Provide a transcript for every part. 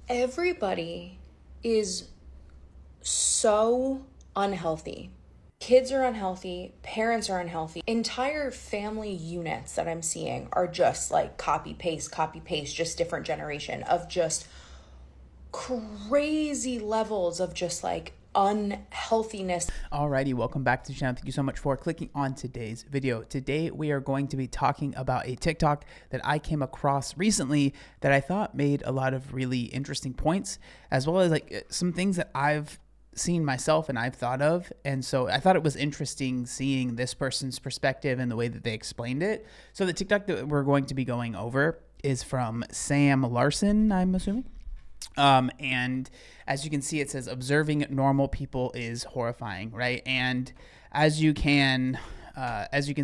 Everybody is so unhealthy. Kids are unhealthy, parents are unhealthy. Entire family units that I'm seeing are just like copy paste, just different generation of just crazy levels of just like unhealthiness. Alrighty, welcome back to the channel. Thank you so much for clicking on today's video. Today we are going to be talking about a TikTok that I came across recently that I thought made a lot of really interesting points, as well as like some things that I've seen myself and I've thought of. And so I thought it was interesting seeing this person's perspective and the way that they explained it. So the TikTok that we're going to be going over is from Sam Larson, I'm assuming. And as you can see, it says observing normal people is horrifying, right? And as you can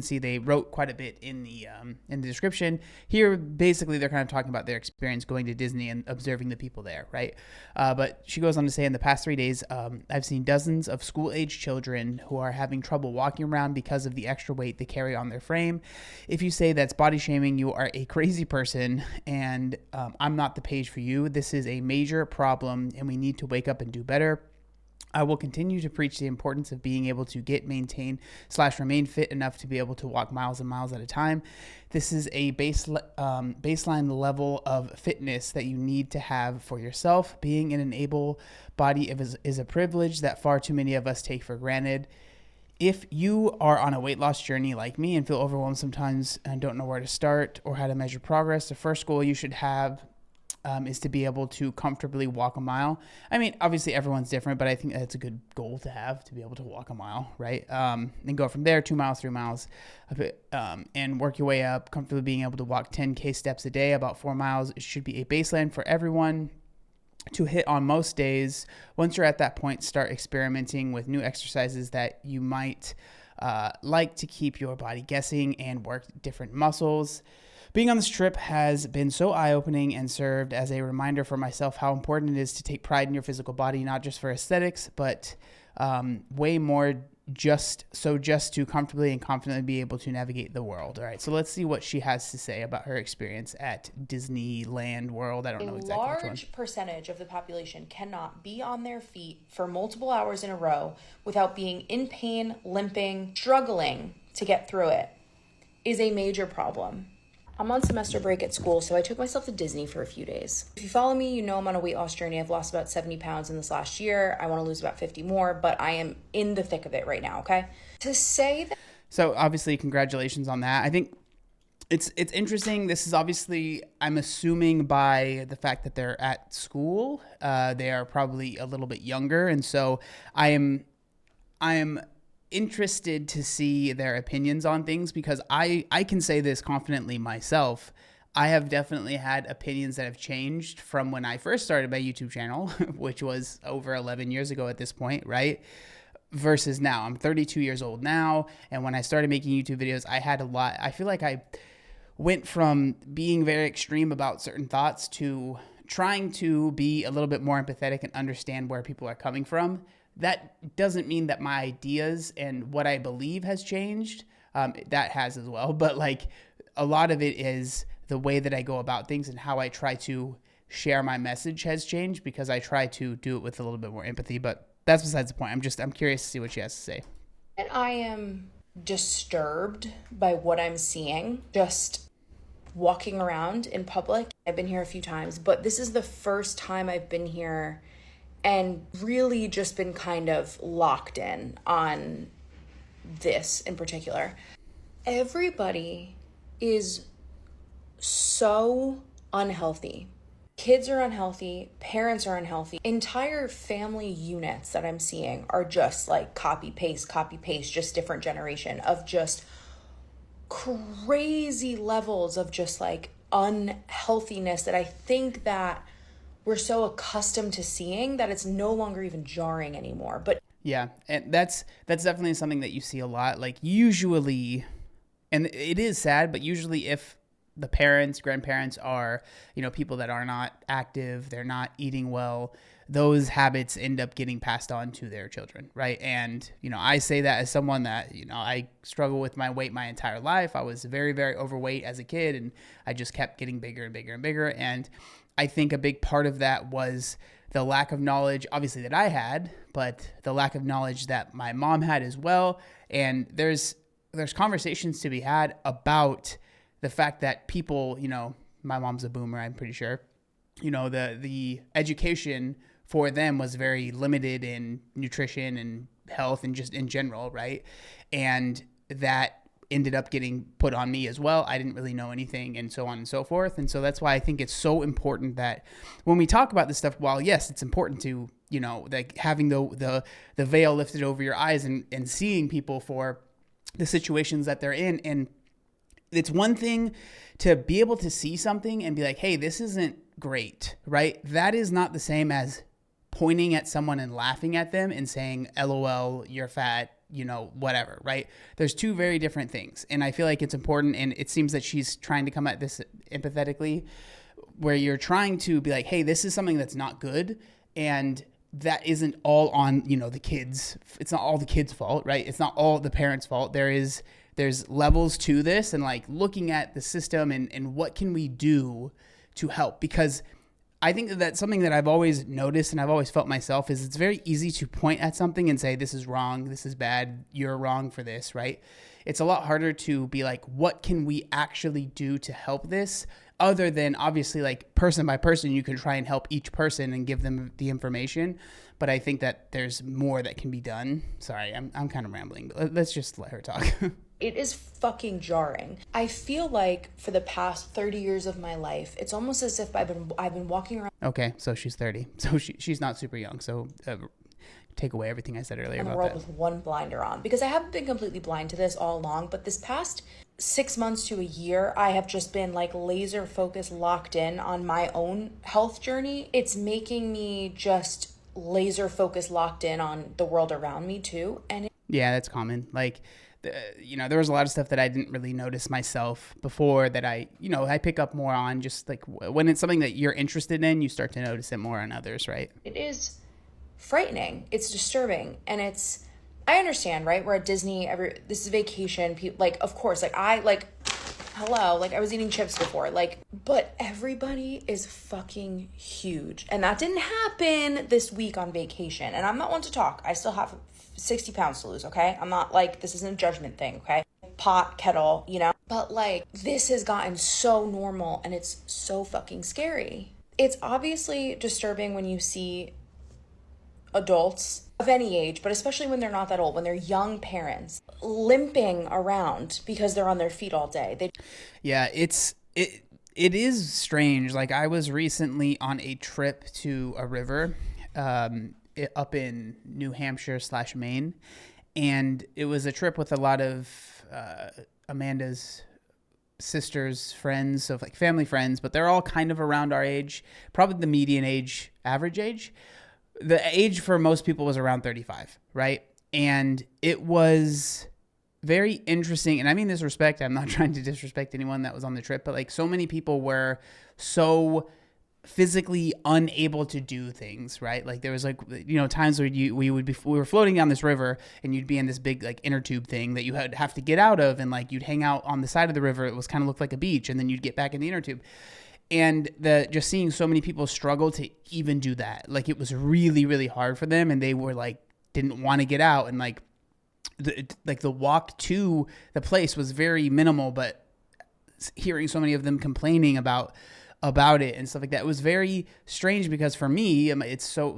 see, they wrote quite a bit in the description here. Basically, they're kind of talking about their experience going to Disney and observing the people there, right? But she goes on to say, in the past 3 days, I've seen dozens of school-age children who are having trouble walking around because of the extra weight they carry on their frame. If you say that's body shaming, you are a crazy person, and I'm not the page for you. This is a major problem, and we need to wake up and do better. I will continue to preach the importance of being able to maintain/remain fit enough to be able to walk miles and miles at a time. This is a baseline level of fitness that you need to have for yourself. Being in an able body is a privilege that far too many of us take for granted. If you are on a weight loss journey like me and feel overwhelmed sometimes and don't know where to start or how to measure progress, the first goal you should have is to be able to comfortably walk a mile. I mean, obviously everyone's different, but I think that's a good goal to have, to be able to walk a mile, right? And go from there, 2 miles, 3 miles, and work your way up, comfortably being able to walk 10K steps a day, about 4 miles. It should be a baseline for everyone to hit on most days. Once you're at that point, start experimenting with new exercises that you might like to keep your body guessing and work different muscles. Being on this trip has been so eye-opening and served as a reminder for myself how important it is to take pride in your physical body, not just for aesthetics, but way more just to comfortably and confidently be able to navigate the world. All right, so let's see what she has to say about her experience at Disneyland World. I don't know exactly which one. A large percentage of the population cannot be on their feet for multiple hours in a row without being in pain, limping, struggling to get through it is a major problem. I'm on semester break at school, so I took myself to Disney for a few days. If you follow me, you know I'm on a weight loss journey. I've lost about 70 pounds in this last year. I want to lose about 50 more, but I am in the thick of it right now, okay? To say that... So obviously, congratulations on that. I think it's interesting. This is obviously, I'm assuming by the fact that they're at school, they are probably a little bit younger, and so I am interested to see their opinions on things, because I can say this confidently myself. I have definitely had opinions that have changed from when I first started my YouTube channel, which was over 11 years ago at this point, right? Versus now. I'm 32 years old now, and when I started making YouTube videos, I had a lot. I feel like I went from being very extreme about certain thoughts to trying to be a little bit more empathetic and understand where people are coming from. That doesn't mean that my ideas and what I believe has changed. That has as well. But like a lot of it is the way that I go about things and how I try to share my message has changed, because I try to do it with a little bit more empathy. But that's besides the point. I'm curious to see what she has to say. And I am disturbed by what I'm seeing just walking around in public. I've been here a few times, but this is the first time I've been here and really just been kind of locked in on this in particular. Everybody is so unhealthy. Kids are unhealthy, parents are unhealthy. Entire family units that I'm seeing are just like copy paste, just different generation of just crazy levels of just like unhealthiness that I think that we're so accustomed to seeing that it's no longer even jarring anymore. But yeah, and that's definitely something that you see a lot. Like usually, and it is sad, but usually if the parents, grandparents are, people that are not active, they're not eating well, those habits end up getting passed on to their children, right? And, I say that as someone that, I struggle with my weight my entire life. I was very, very overweight as a kid, and I just kept getting bigger and bigger and bigger. And I think a big part of that was the lack of knowledge, obviously, that I had, but the lack of knowledge that my mom had as well. And there's conversations to be had about the fact that people, my mom's a boomer, I'm pretty sure, the education for them was very limited in nutrition and health and just in general, right? And that ended up getting put on me as well. I didn't really know anything, and so on and so forth. And so that's why I think it's so important that when we talk about this stuff, while yes, it's important to, like having the veil lifted over your eyes and seeing people for the situations that they're in. And it's one thing to be able to see something and be like, hey, this isn't great, right? That is not the same as pointing at someone and laughing at them and saying, LOL, you're fat, whatever, right? There's two very different things. And I feel like it's important. And it seems that she's trying to come at this empathetically, where you're trying to be like, hey, this is something that's not good. And that isn't all on, the kids. It's not all the kids' fault, right? It's not all the parents' fault. There's levels to this, and like looking at the system and what can we do to help? Because I think that's something that I've always noticed and I've always felt myself is it's very easy to point at something and say, this is wrong, this is bad, you're wrong for this, right? It's a lot harder to be like, what can we actually do to help this? Other than obviously like person by person, you can try and help each person and give them the information. But I think that there's more that can be done. Sorry, I'm kind of rambling, but let's just let her talk. It is fucking jarring. I feel like for the past 30 years of my life, it's almost as if I've been walking around. Okay, so she's 30. So she's not super young. So take away everything I said earlier in about the world that. With one blinder on, because I haven't been completely blind to this all along, but this past 6 months to a year, I have just been like laser focused, locked in on my own health journey. It's making me just laser focused, locked in on the world around me too. And yeah, that's common. Like, there was a lot of stuff that I didn't really notice myself before that I pick up more on, just like when it's something that you're interested in, you start to notice it more on others, right? It is frightening. It's disturbing. And I understand, right? We're at Disney. This is vacation. Of course, hello, I was eating chips before, but everybody is fucking huge. And that didn't happen this week on vacation. And I'm not one to talk. I still have 60 pounds to lose, okay? I'm not this isn't a judgment thing, okay? Pot, kettle, But this has gotten so normal and it's so fucking scary. It's obviously disturbing when you see adults of any age, but especially when they're not that old, when they're young parents limping around because they're on their feet all day. Yeah, it is strange. I was recently on a trip to a river up in New Hampshire / Maine, and it was a trip with a lot of Amanda's sisters, friends, so family friends, but they're all kind of around our age, probably the median age, average age. The age for most people was around 35, right? And it was very interesting. And I mean this respect. I'm not trying to disrespect anyone that was on the trip, but so many people were so physically unable to do things, right? There was times where we were floating down this river and you'd be in this big inner tube thing that you had have to get out of, and you'd hang out on the side of the river. It was kind of looked like a beach, and then you'd get back in the inner tube. And just seeing so many people struggle to even do that, it was really, really hard for them, and they were didn't want to get out, and the walk to the place was very minimal. But hearing so many of them complaining about it and stuff like that, it was very strange, because for me, it's so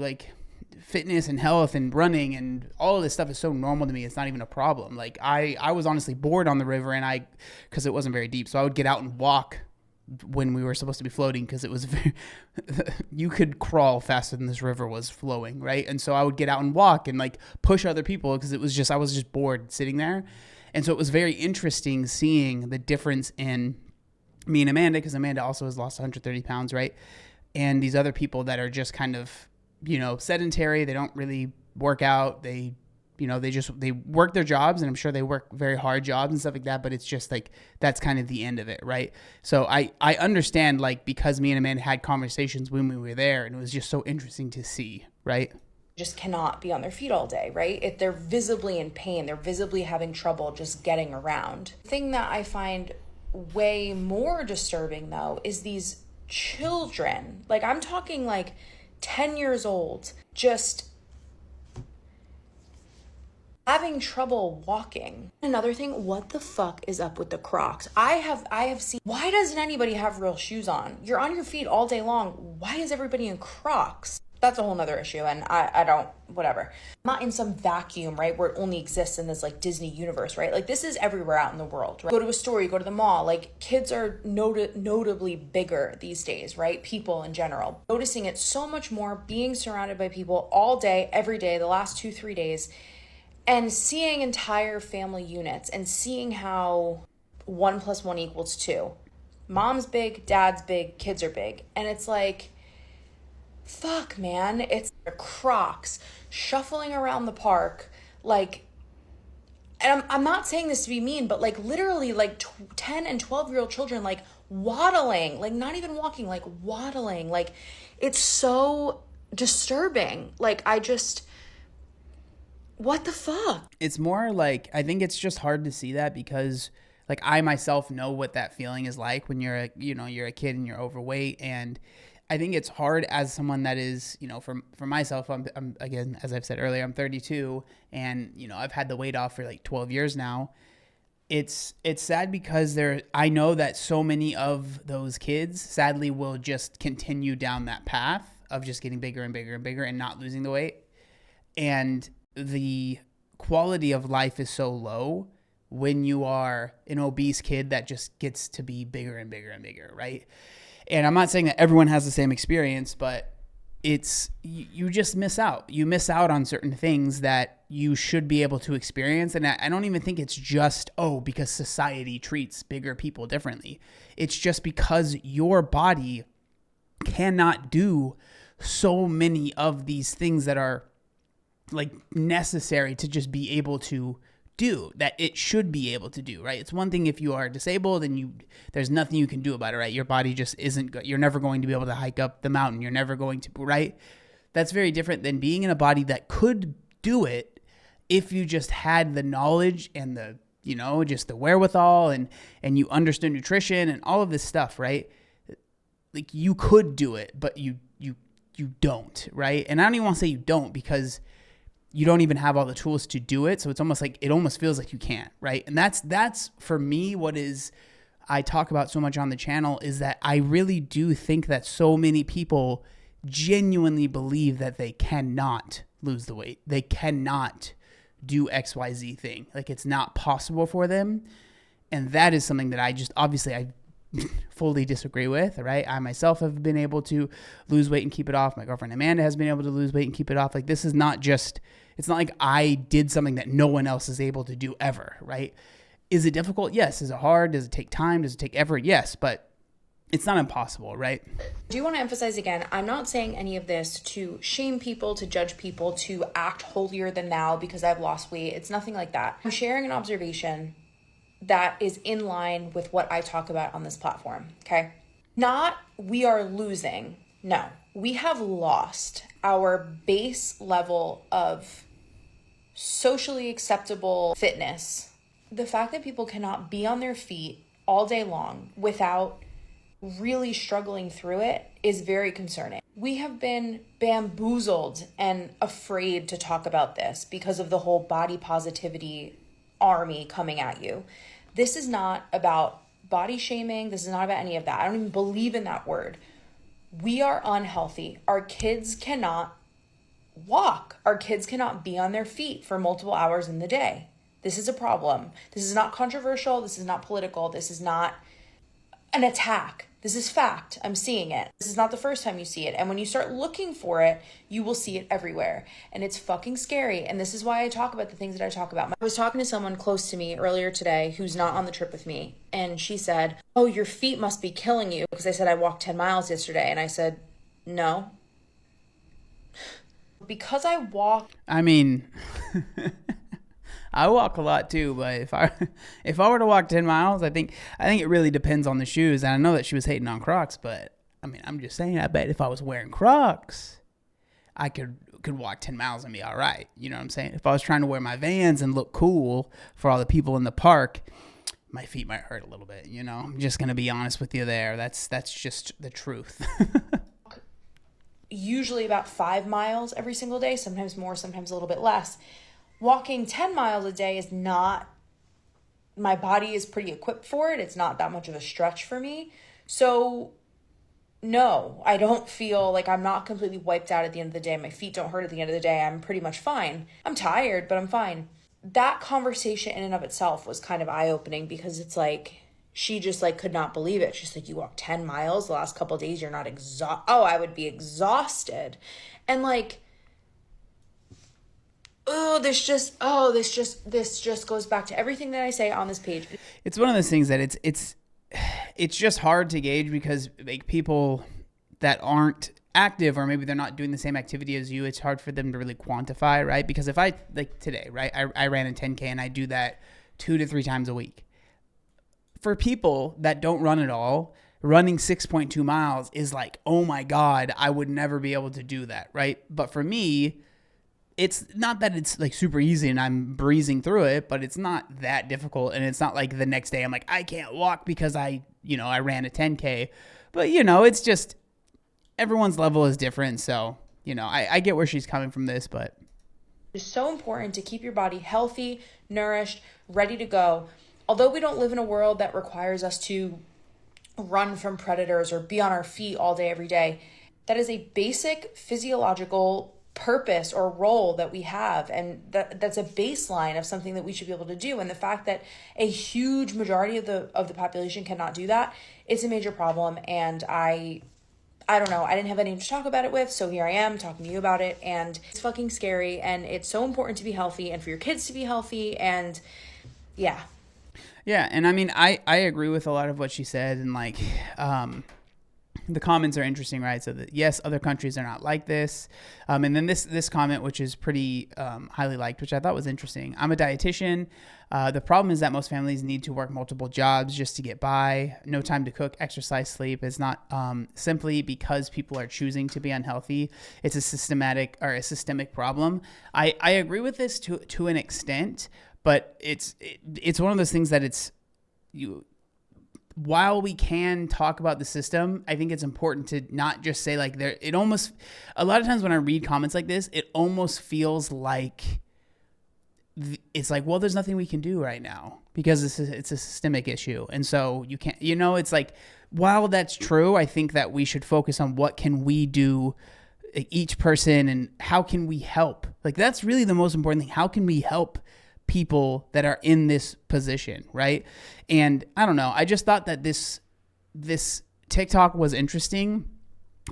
fitness and health and running and all of this stuff is so normal to me. It's not even a problem. I was honestly bored on the river, and because it wasn't very deep, so I would get out and walk when we were supposed to be floating, because it was you could crawl faster than this river was flowing, right? And so I would get out and walk and push other people, because I was just bored sitting there. And so it was very interesting seeing the difference in me and Amanda, because Amanda also has lost 130 pounds, right? And these other people that are just kind of sedentary. They don't really work out. They work their jobs, and I'm sure they work very hard jobs and stuff like that, but it's just that's kind of the end of it, right? So I understand, because me and Amanda had conversations when we were there, and it was just so interesting to see, right? Just cannot be on their feet all day, right? If they're visibly in pain, they're visibly having trouble just getting around. The thing that I find way more disturbing, though, is these children, like I'm talking like 10 years old, just having trouble walking. Another thing, what the fuck is up with the Crocs? I have seen, why doesn't anybody have real shoes on? You're on your feet all day long. Why is everybody in Crocs? That's a whole nother issue, and I don't, whatever. I'm not in some vacuum, right, where it only exists in this like Disney universe, right? Like this is everywhere out in the world, right? Go to a store, you go to the mall, like kids are notably bigger these days, right? People in general. Noticing it so much more, being surrounded by people all day, every day, the last 2-3 days, and seeing entire family units and seeing how 1 + 1 = 2. Mom's big, dad's big, kids are big. And it's like, fuck, man. It's Crocs shuffling around the park. Like, and I'm not saying this to be mean, but like literally like 10 and 12-year-old children, like waddling, like not even walking, like waddling. Like it's so disturbing. Like what the fuck? It's more like, I think it's just hard to see that because like I myself know what that feeling is like when you're a kid and you're overweight. And I think it's hard as someone that is, for myself, I'm again, as I've said earlier, I'm 32 and, I've had the weight off for like 12 years now. It's sad because I know that so many of those kids sadly will just continue down that path of just getting bigger and bigger and bigger and not losing the weight. And the quality of life is so low when you are an obese kid that just gets to be bigger and bigger and bigger, right? And I'm not saying that everyone has the same experience, but you just miss out. You miss out on certain things that you should be able to experience. And I don't even think it's just, because society treats bigger people differently. It's just because your body cannot do so many of these things that are like necessary to just be able to do that it should be able to do, right? It's one thing if you are disabled and there's nothing you can do about it, right? Your body just isn't, you're never going to be able to hike up the mountain. You're never going to, right? That's very different than being in a body that could do it if you just had the knowledge and the, just the wherewithal and you understood nutrition and all of this stuff, right? Like you could do it, but you don't, right? And I don't even want to say you don't because you don't even have all the tools to do it. So it's almost like, it almost feels like you can't, right? And that's for me, I talk about so much on the channel is that I really do think that so many people genuinely believe that they cannot lose the weight. They cannot do XYZ thing. Like it's not possible for them. And that is something that I fully disagree with, right? I myself have been able to lose weight and keep it off. My girlfriend Amanda has been able to lose weight and keep it off. Like this is not just, it's not like I did something that no one else is able to do ever, right? Is it difficult? Yes. Is it hard? Does it take time? Does it take effort? Yes, but it's not impossible, right? Do you want to emphasize again, I'm not saying any of this to shame people, to judge people, to act holier than thou because I've lost weight. It's nothing like that. I'm sharing an observation that is in line with what I talk about on this platform, okay? Not we are losing. No, we have lost our base level of socially acceptable fitness. The fact that people cannot be on their feet all day long without really struggling through it is very concerning. We have been bamboozled and afraid to talk about this because of the whole body positivity army coming at you. This is not about body shaming. This is not about any of that. I don't even believe in that word. We are unhealthy. Our kids cannot walk. Our kids cannot be on their feet for multiple hours in the day. This is a problem. This is not controversial. This is not political. This is not an attack. This is fact. I'm seeing it. This is not the first time you see it. And when you start looking for it, you will see it everywhere. And it's fucking scary. And this is why I talk about the things that I talk about. I was talking to someone close to me earlier today who's not on the trip with me. And she said, "Oh, your feet must be killing you." Because I said I walked 10 miles yesterday. And I said, no. Because I walk. I mean, I walk a lot too, but if I were to walk 10 miles, I think it really depends on the shoes. And I know that she was hating on Crocs, but I mean, I'm just saying, I bet if I was wearing Crocs, I could walk 10 miles and be all right. You know what I'm saying? If I was trying to wear my Vans and look cool for all the people in the park, my feet might hurt a little bit. You know, I'm just going to be honest with you there. That's just the truth. Usually about 5 miles every single day, sometimes more, sometimes a little bit less. Walking 10 miles a day is not, my body is pretty equipped for it. It's not that much of a stretch for me. So no, I don't feel like, I'm not completely wiped out at the end of the day. My feet don't hurt at the end of the day. I'm pretty much fine. I'm tired, but I'm fine. That conversation in and of itself was kind of eye-opening, because it's like, she just like could not believe it. She's like, you walked 10 miles the last couple of days. You're not I would be exhausted. And like, this just goes back to everything that I say on this page. It's one of those things that it's just hard to gauge, because like people that aren't active, or maybe they're not doing the same activity as you, it's hard for them to really quantify, right? Because if I, like today, right, I ran a 10K and I do that 2 to 3 times a week. For people that don't run at all, running 6.2 miles is like, oh my God, I would never be able to do that, right? But for me, it's not that it's like super easy and I'm breezing through it, but it's not that difficult. And it's not like the next day I'm like, I can't walk because I ran a 10K. But, it's just everyone's level is different. So, I get where she's coming from this, but it's so important to keep your body healthy, nourished, ready to go. Although we don't live in a world that requires us to run from predators or be on our feet all day, every day, that is a basic physiological purpose or role that we have. And that's a baseline of something that we should be able to do. And the fact that a huge majority of the population cannot do that, it's a major problem. And I don't know. I didn't have anyone to talk about it with, so here I am talking to you about it. And it's fucking scary. And it's so important to be healthy and for your kids to be healthy. And yeah. Yeah, and I mean, I agree with a lot of what she said, and like, the comments are interesting, right? So that yes, other countries are not like this, and then this comment, which is pretty highly liked, which I thought was interesting. I'm a dietitian. The problem is that most families need to work multiple jobs just to get by. No time to cook, exercise, sleep. It's not simply because people are choosing to be unhealthy. It's a systemic problem. I agree with this to an extent. But it's one of those things that while we can talk about the system, I think it's important to not just say like a lot of times when I read comments like this, it almost feels like it's like, well, there's nothing we can do right now because it's a systemic issue. And so you can't, it's like, while that's true, I think that we should focus on what can we do, each person, and how can we help? Like, that's really the most important thing. How can we help people that are in this position, right? And I don't know, I just thought that this TikTok was interesting.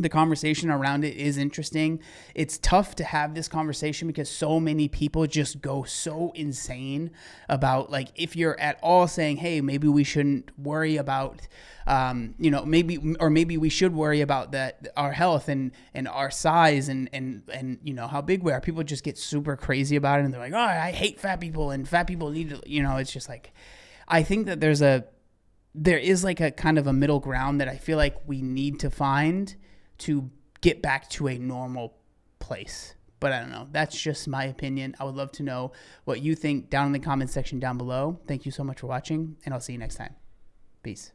The conversation around it is interesting. It's tough to have this conversation because so many people just go so insane about, like, if you're at all saying, hey, maybe we shouldn't worry about, maybe we should worry about our health and our size and how big we are. People just get super crazy about it, and they're like, oh, I hate fat people and fat people need to, it's just like, I think that there is like a kind of a middle ground that I feel like we need to find to get back to a normal place. But I don't know. That's just my opinion. I would love to know what you think down in the comment section down below. Thank you so much for watching, and I'll see you next time. Peace.